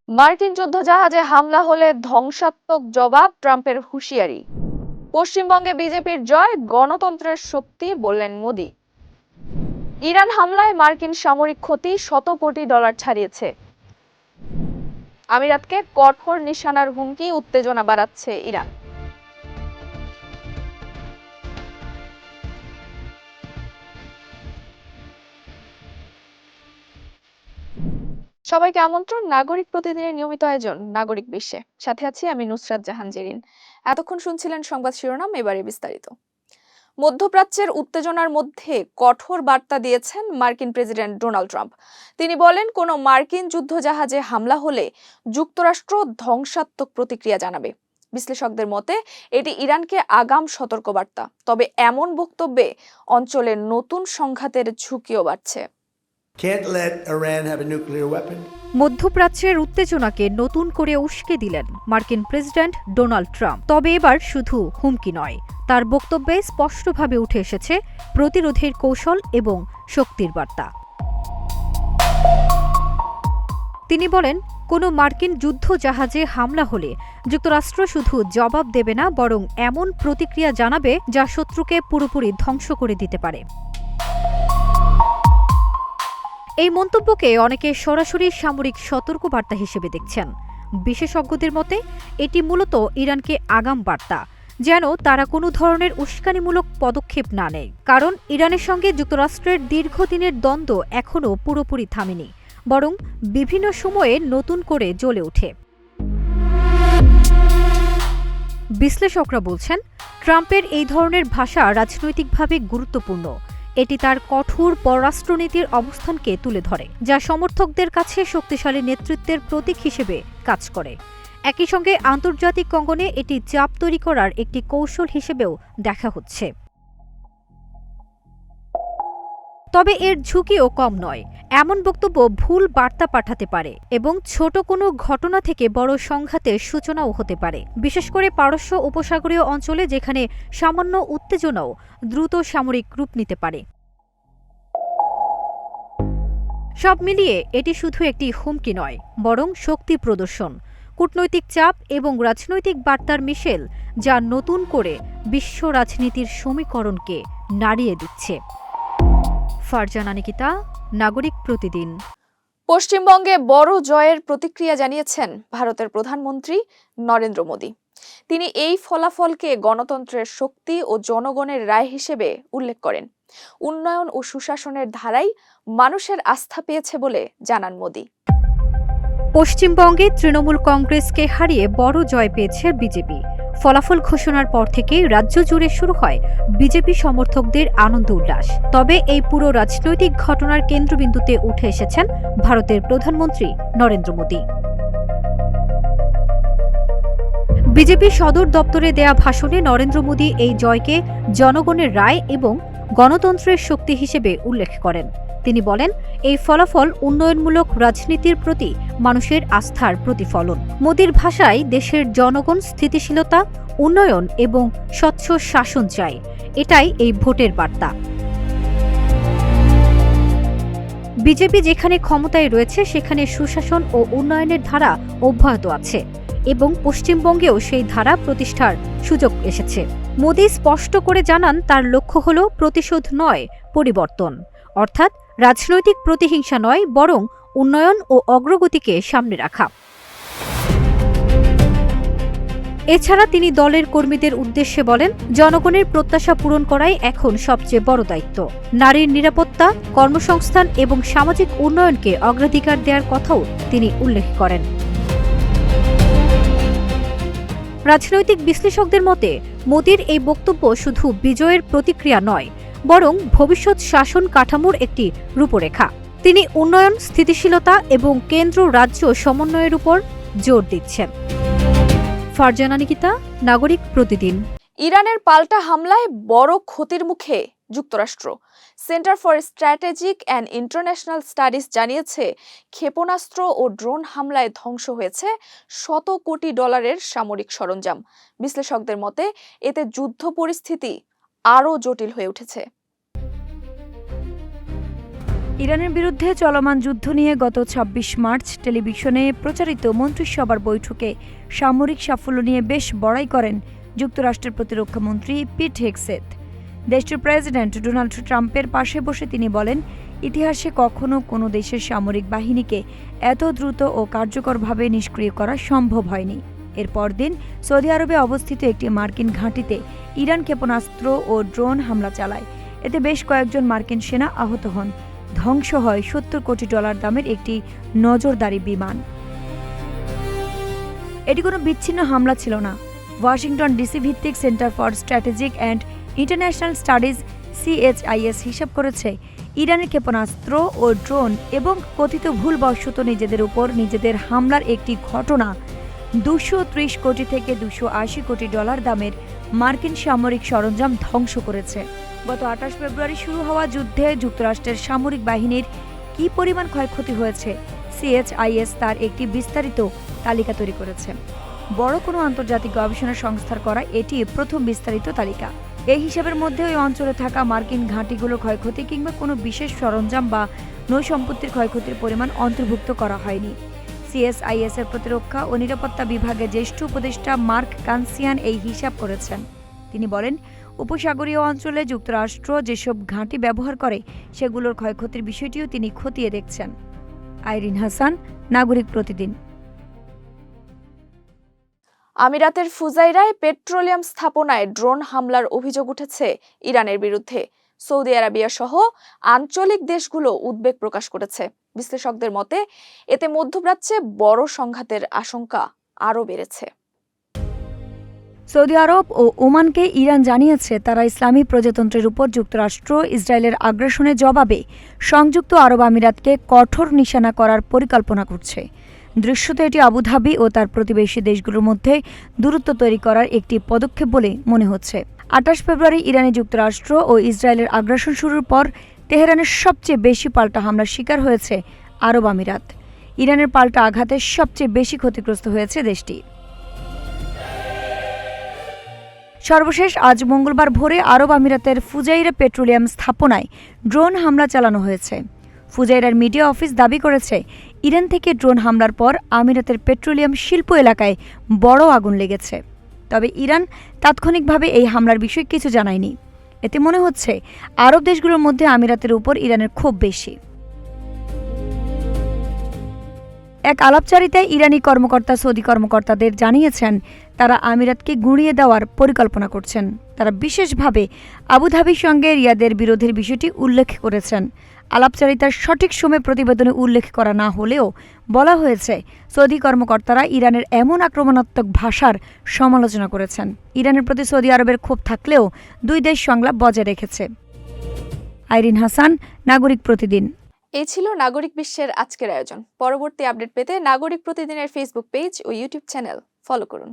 মার্কিন যুদ্ধজাহাজে হামলা হলে ধ্বংসাত্মক জবাব, ট্রাম্পের হুঁশিয়ারি। পশ্চিমবঙ্গে বিজেপির জয়, গণতন্ত্রের শক্তি বললেন মোদি। ইরান হামলায় মার্কিন সামরিক ক্ষতি শত কোটি ডলার ছাড়িয়েছে। আমিরাতকে কঠোর নিশানার হুমকি, উত্তেজনা বাড়াচ্ছে ইরান। সবাইকে আমন্ত্রণ নাগরিক প্রতিদিনের নিয়মিত আয়োজন নাগরিক বিশ্বে। সাথে আছি আমি নুসরাত জাহান জেরিন। এতক্ষণ শুনছিলেন সংবাদ শিরোনাম, এবারে বিস্তারিত। মধ্যপ্রাচ্যের উত্তেজনার মধ্যে কঠোর বার্তা দিয়েছেন মার্কিন প্রেসিডেন্ট ডোনাল্ড ট্রাম্প। তিনি বলেন, কোনো মার্কিন যুদ্ধজাহাজে হামলা হলে যুক্তরাষ্ট্র ধ্বংসাত্মক প্রতিক্রিয়া জানাবে। বিশ্লেষকদের মতে এটি ইরানকে আগাম সতর্কবার্তা। তবে এমন বক্তব্যে অঞ্চলের নতুন সংঘাতের ঝুঁকিও বাড়ছে। মধ্যপ্রাচ্যের উত্তেজনাকে নতুন করে উস্কে দিলেন মার্কিন প্রেসিডেন্ট ডোনাল্ড ট্রাম্প। তবে এবার শুধু হুমকি নয়, তার বক্তব্যে স্পষ্টভাবে উঠে এসেছে প্রতিরোধের কৌশল এবং শক্তির বার্তা। তিনি বলেন, কোনো মার্কিন যুদ্ধ জাহাজে হামলা হলে যুক্তরাষ্ট্র শুধু জবাব দেবে না, বরং এমন প্রতিক্রিয়া জানাবে যা শত্রুকে পুরোপুরি ধ্বংস করে দিতে পারে। এই মন্তব্যকে অনেকে সরাসরি সামরিক সতর্কবার্তা হিসেবে দেখছেন। বিশেষজ্ঞদের মতে এটি মূলত ইরানকে আগাম বার্তা, যেন তারা কোনো ধরনের উস্কানিমূলক পদক্ষেপ না নেয়। কারণ ইরানের সঙ্গে যুক্তরাষ্ট্রের দীর্ঘদিনের দ্বন্দ্ব এখনও পুরোপুরি থামেনি, বরং বিভিন্ন সময়ে নতুন করে জ্বলে ওঠে। বিশ্লেষকরা বলছেন, ট্রাম্পের এই ধরনের ভাষা রাজনৈতিকভাবে গুরুত্বপূর্ণ। এটি তার কঠোর পররাষ্ট্রনীতির অবস্থানকে তুলে ধরে, যা সমর্থকদের কাছে শক্তিশালী নেতৃত্বের প্রতীক হিসেবে কাজ করে। একই সঙ্গে আন্তর্জাতিক অঙ্গনে এটি চাপ তৈরি করার একটি কৌশল হিসেবেও দেখা হচ্ছে। তবে এর ঝুঁকিও কম নয়। এমন বক্তব্য ভুল বার্তা পাঠাতে পারে এবং ছোট কোনো ঘটনা থেকে বড় সংঘাতের সূচনাও হতে পারে, বিশেষ করে পারস্য উপসাগরীয় অঞ্চলে, যেখানে সামান্য উত্তেজনাও দ্রুত সামরিক রূপ নিতে পারে। সব মিলিয়ে এটি শুধু একটি হুমকি নয়, বরং শক্তি প্রদর্শন, কূটনৈতিক চাপ এবং রাজনৈতিক বার্তার মিশেল, যা নতুন করে বিশ্ব রাজনীতির সমীকরণকে নাড়িয়ে দিচ্ছে। ফারজানা নিকিতা, নাগরিক প্রতিদিন। পশ্চিমবঙ্গে বড় জয়ের প্রতিক্রিয়া জানিয়েছেন ভারতের প্রধানমন্ত্রী নরেন্দ্র মোদি। তিনি এই ফলাফলকে গণতন্ত্রের শক্তি ও জনগণের রায় হিসেবে উল্লেখ করেন। উন্নয়ন ও সুশাসনের ধারায় মানুষের আস্থা পেয়েছে বলে জানান মোদি। পশ্চিমবঙ্গে তৃণমূল কংগ্রেসকে হারিয়ে বড় জয় পেয়েছে বিজেপি। ফলাফল ঘোষণার পর থেকেই রাজ্য জুড়ে শুরু হয় বিজেপি সমর্থকদের আনন্দ উল্লাস। তবে এই পুরো রাজনৈতিক ঘটনার কেন্দ্রবিন্দুতে উঠে এসেছেন ভারতের প্রধানমন্ত্রী নরেন্দ্র মোদি। বিজেপি সদর দপ্তরে দেয়া ভাষণে নরেন্দ্র মোদি এই জয়কে জনগণের রায় এবং গণতন্ত্রের শক্তি হিসেবে উল্লেখ করেন। তিনি বলেন, এই ফলাফল উন্নয়নমূলক রাজনীতির প্রতি মানুষের আস্থার প্রতিফলন। মোদির ভাষায়, দেশের জনগণ স্থিতিশীলতা, উন্নয়ন এবং স্বচ্ছ শাসন চায়। এটাই এই ভোটের বার্তা। বিজেপি যেখানে ক্ষমতায় রয়েছে সেখানে সুশাসন ও উন্নয়নের ধারা অব্যাহত আছে এবং পশ্চিমবঙ্গেও সেই ধারা প্রতিষ্ঠার সুযোগ এসেছে। মোদি স্পষ্ট করে জানান, তার লক্ষ্য হল প্রতিশোধ নয়, পরিবর্তন। অর্থাৎ রাজনৈতিক প্রতিহিংসা নয়, বরং উন্নয়ন ও অগ্রগতিকে সামনে রাখা। এছাড়া তিনি দলের কর্মীদের উদ্দেশ্যে বলেন, জনগণের প্রত্যাশা পূরণ করাই এখন সবচেয়ে বড় দায়িত্ব। নারীর নিরাপত্তা, কর্মসংস্থান এবং সামাজিক উন্নয়নকে অগ্রাধিকার দেওয়ার কথাও তিনি উল্লেখ করেন। রাজনৈতিক বিশ্লেষকদের মতে মোদির এই বক্তব্য শুধু বিজয়ের প্রতিক্রিয়া নয়, বরং ভবিষ্যৎ শাসন কাঠামোর একটি রূপরেখা। তিনি উন্নয়ন, স্থিতিশীলতা এবং কেন্দ্র রাজ্য সমন্বয়ের উপর জোর দিচ্ছেন। ফারজানা নিকিতা, নাগরিক প্রতিদিন। ইরানের পাল্টা হামলায় বড় ক্ষতির মুখে যুক্তরাষ্ট্র। Centre for strategic and international studies জানিয়েছে, ক্ষেপণাস্ত্র ও ড্রোন হামলায় ধ্বংস হয়েছে শত কোটি ডলারের সামরিক সরঞ্জাম। বিশ্লেষকদের মতে, এতে যুদ্ধ পরিস্থিতি আরও জটিল হয়ে উঠেছে। ইরানের বিরুদ্ধে চলমান যুদ্ধ নিয়ে গত ২৬ মার্চ টেলিভিশনে প্রচারিত মন্ত্রিসভার বৈঠকে সামরিক সাফল্য নিয়ে বেশ বড়াই করেন যুক্তরাষ্ট্রের প্রতিরক্ষামন্ত্রী পিট হেগসেথ। দেশটির প্রেসিডেন্ট ডোনাল্ড ট্রাম্পের পাশে বসে তিনি বলেন, ইতিহাসে কখনো কোনো দেশের সামরিক বাহিনীকে এত দ্রুত ও কার্যকরভাবে নিষ্ক্রিয় করা সম্ভব হয়নি। এর পরদিন সৌদি আরবে অবস্থিত একটি মার্কিন ঘাঁটিতে ইরান ক্ষেপণাস্ত্র ও ড্রোন হামলা চালায়। এতে বেশ কয়েকজন মার্কিন সেনা আহত হন। ধ্বংস হয় $৭০ কোটি দামের একটি নজরদারি বিমান। এটি কোনো বিচ্ছিন্ন হামলা ছিল না। ওয়াশিংটন ডিসি ভিত্তিক centre for strategic and international studies CHIS হিসাব করেছে, ইরানের ক্ষেপণাস্ত্র ও ড্রোন এবং কথিত ভুলবশত নিজেদের উপর নিজেদের হামলার একটি ঘটনা $230 কোটি থেকে $280 কোটি দামের মার্কিন সামরিক সরঞ্জাম ধ্বংস করেছে। গত ২৮ ফেব্রুয়ারি শুরু হওয়া যুদ্ধে যুক্তরাষ্ট্রের সামরিক বাহিনীর কী পরিমাণ ক্ষয়ক্ষতি হয়েছে CHIS তার একটি বিস্তারিত তালিকা তৈরি করেছে। বড় কোনো আন্তর্জাতিক গবেষণা সংস্থার করা এটি প্রথম বিস্তারিত তালিকা। এই হিসাবের মধ্যে ওই অঞ্চলে থাকা মার্কিন ঘাঁটিগুলোর ক্ষয়ক্ষতি কিংবা কোনো বিশেষ সরঞ্জাম বা নৌসম্পত্তির ক্ষয়ক্ষতির পরিমাণ অন্তর্ভুক্ত করা হয়নি। CSIS এর প্রতিরক্ষা ও নিরাপত্তা বিভাগের জ্যেষ্ঠ উপদেষ্টা মার্ক কানসিয়ান এই হিসাব করেছেন। তিনি বলেন, উপসাগরীয় অঞ্চলে যুক্তরাষ্ট্র যেসব ঘাঁটি ব্যবহার করে সেগুলোর ক্ষয়ক্ষতির বিষয়টিও তিনি খতিয়ে দেখছেন। আইরিন হাসান, নাগরিক প্রতিদিন। আমিরাতের ফুজাইরায় পেট্রোলিয়াম স্থাপনায় ড্রোন হামলার অভিযোগ উঠেছে ইরানের বিরুদ্ধে। সৌদি আরবিয়া সহ আঞ্চলিক দেশগুলো উদ্বেগ প্রকাশ করেছে। বিশ্লেষকদের মতে এতে মধ্যপ্রাচ্যে বড় সংঘাতের আশঙ্কা আরও বেড়েছে। সৌদি আরব ও ওমানকে ইরান জানিয়েছে তারা ইসলামী প্রজাতন্ত্রের উপর যুক্তরাষ্ট্র ইসরায়েলের আগ্রাসনের জবাবে সংযুক্ত আরব আমিরাতকে কঠোর নিশানা করার পরিকল্পনা করছে। দৃশ্যত এটি আবুধাবি ও তার প্রতিবেশী দেশগুলোর মধ্যে দূরত্ব তৈরি করার একটি পদক্ষেপ বলে মনে হচ্ছে। ২৮ ফেব্রুয়ারি ইরানে যুক্তরাষ্ট্র ও ইসরায়েলের আগ্রাসন শুরুর পর তেহরানের সবচেয়ে বেশি পাল্টা হামলার শিকার হয়েছে আরব আমিরাত। ইরানের পাল্টা আঘাতে সবচেয়ে বেশি ক্ষতিগ্রস্ত হয়েছে দেশটি। সর্বশেষ আজ মঙ্গলবার ভোরে আরব আমিরাতের ফুজাইরা পেট্রোলিয়াম স্থাপনায় ড্রোন হামলা চালানো হয়েছে। ফুজাইরার মিডিয়া অফিস দাবি করেছে, ইরান থেকে ড্রোন হামলার পর আমিরাতের পেট্রোলিয়াম শিল্প এলাকায় বড় আগুন লেগেছে। তবে ইরান তাৎক্ষণিকভাবে এই হামলার বিষয়ে কিছু জানায়নি। এতে মনে হচ্ছে আরব দেশগুলোর মধ্যে আমিরাতের উপর ইরানের ক্ষোভ বেশি। এক আলাপচারিতায় ইরানি কর্মকর্তা সৌদি কর্মকর্তাদের জানিয়েছেন তারা আমিরাতকে গুঁড়িয়ে দেওয়ার পরিকল্পনা করছেন। তারা বিশেষভাবে আবুধাবির সঙ্গে রিয়াদের বিরোধের বিষয়টি উল্লেখ করেছেন। আলাপচারিতার সঠিক সময় প্রতিবেদনে উল্লেখ করা না হলেও বলা হয়েছে সৌদি কর্মকর্তারা ইরানের এমন আক্রমণাত্মক ভাষার সমালোচনা করেছেন। ইরানের প্রতি সৌদি আরবের ক্ষোভ থাকলেও দুই দেশ সংলাপ বজায় রেখেছে। আইরিন হাসান, নাগরিক প্রতিদিন। এই ছিল নাগরিক বিশ্বের আজকের আয়োজন। পরবর্তী আপডেট পেতে নাগরিক প্রতিদিনের ফেসবুক পেজ ও ইউটিউব চ্যানেল ফলো করুন।